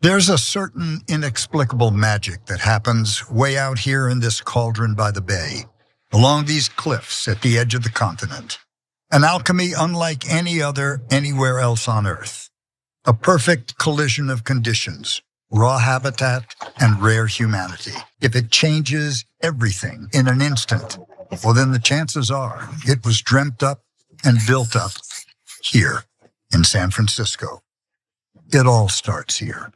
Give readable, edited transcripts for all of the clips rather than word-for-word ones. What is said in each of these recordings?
There's a certain inexplicable magic that happens way out here in this cauldron by the bay, along these cliffs at the edge of the continent. An alchemy unlike any other anywhere else on Earth. A perfect collision of conditions, raw habitat and rare humanity. If it changes everything in an instant, well then the chances are it was dreamt up and built up here in San Francisco. It all starts here.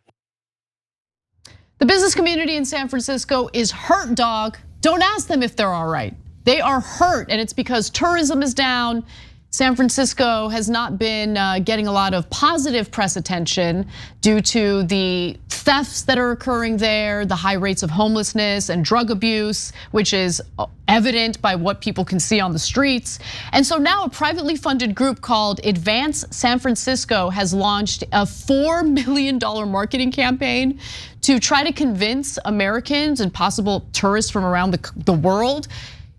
The business community in San Francisco is hurt, dog. Don't ask them if they're all right. They are hurt, and it's because tourism is down. San Francisco has not been getting a lot of positive press attention due to the thefts that are occurring there, the high rates of homelessness and drug abuse, which is evident by what people can see on the streets. And so now a privately funded group called Advance San Francisco has launched a $4 million marketing campaign to try to convince Americans and possible tourists from around the world,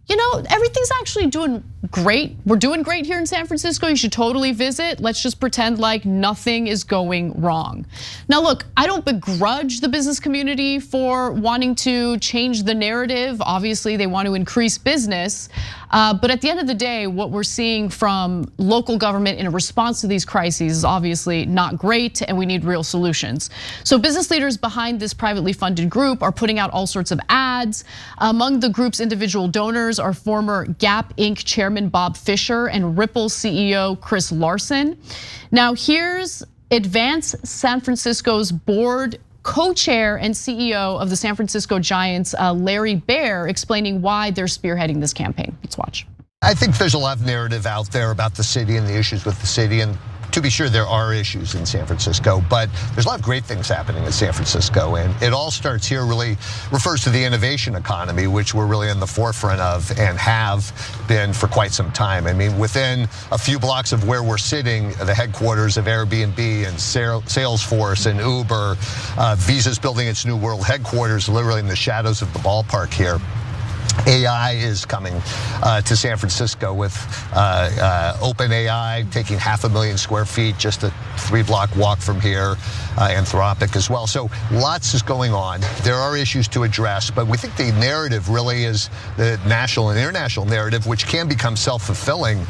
you know, everything's actually doing great. We're doing great here in San Francisco. You should totally visit. Let's just pretend like nothing is going wrong. Now look, I don't begrudge the business community for wanting to change the narrative. Obviously, they want to increase business. But at the end of the day, what we're seeing from local government in response to these crises is obviously not great, and we need real solutions. So business leaders behind this privately funded group are putting out all sorts of ads. Among the group's individual donors are former Gap Inc. chairman Bob Fisher and Ripple CEO Chris Larson. Now here's Advance San Francisco's board co-chair and CEO of the San Francisco Giants, Larry Baer, explaining why they're spearheading this campaign. Let's watch. I think there's a lot of narrative out there about the city and the issues with the city, and to be sure, there are issues in San Francisco, but there's a lot of great things happening in San Francisco, and it all starts here, really refers to the innovation economy, which we're really in the forefront of and have been for quite some time. I mean, within a few blocks of where we're sitting, the headquarters of Airbnb and Salesforce and Uber, Visa's building its new world headquarters literally in the shadows of the ballpark here. AI is coming to San Francisco with OpenAI taking 500,000 square feet, just a 3-block walk from here, Anthropic as well. So lots is going on. There are issues to address, but we think the narrative really is the national and international narrative, which can become self-fulfilling.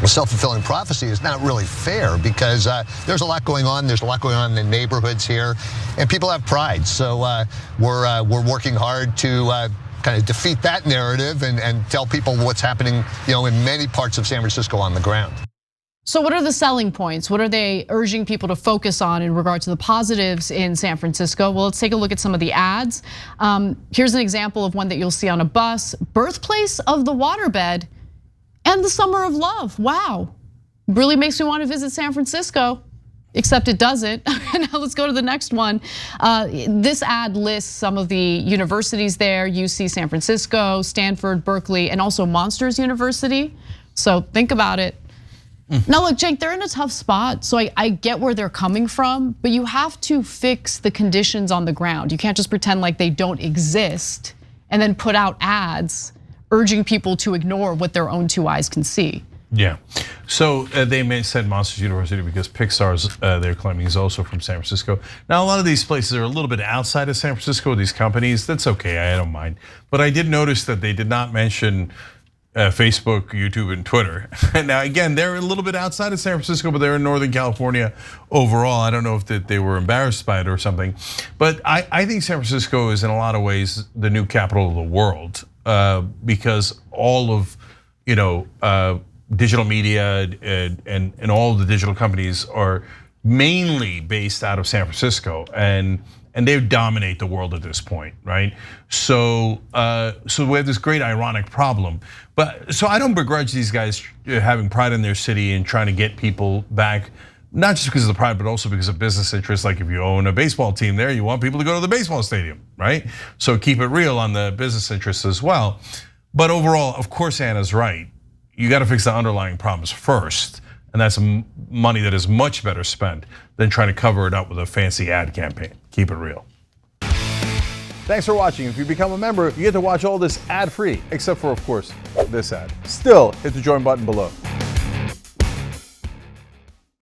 A self-fulfilling prophecy is not really fair because there's a lot going on. There's a lot going on in the neighborhoods here, and people have pride. So we're working hard to kind of defeat that narrative and tell people what's happening, you know, in many parts of San Francisco on the ground. So what are the selling points? What are they urging people to focus on in regard to the positives in San Francisco? Well, let's take a look at some of the ads. Here's an example of one that you'll see on a bus. Birthplace of the waterbed and the summer of love. Wow, really makes me want to visit San Francisco. Except it doesn't. Now let's go to the next one. This ad lists some of the universities there: UC San Francisco, Stanford, Berkeley, and also Monsters University. So think about it. Now look, Jake, they're in a tough spot, so I get where they're coming from, but you have to fix the conditions on the ground. You can't just pretend like they don't exist and then put out ads urging people to ignore what their own 2 eyes can see. Yeah, so they said Monsters University because Pixar's, they're claiming, is also from San Francisco. Now a lot of these places are a little bit outside of San Francisco, these companies, that's okay, I don't mind. But I did notice that they did not mention Facebook, YouTube, and Twitter. Now again, they're a little bit outside of San Francisco, but they're in Northern California overall. I don't know if they were embarrassed by it or something. But I think San Francisco is in a lot of ways the new capital of the world because all of, digital media and all the digital companies are mainly based out of San Francisco, and they dominate the world at this point, right? So we have this great ironic problem. But so I don't begrudge these guys having pride in their city and trying to get people back, not just because of the pride, but also because of business interests. Like if you own a baseball team there, you want people to go to the baseball stadium, right? So keep it real on the business interests as well. But overall, of course, Anna's right. You got to fix the underlying problems first, and that's money that is much better spent than trying to cover it up with a fancy ad campaign. Keep it real. Thanks for watching. If you become a member, you get to watch all this ad-free, except for, of course, this ad. Still, hit the join button below.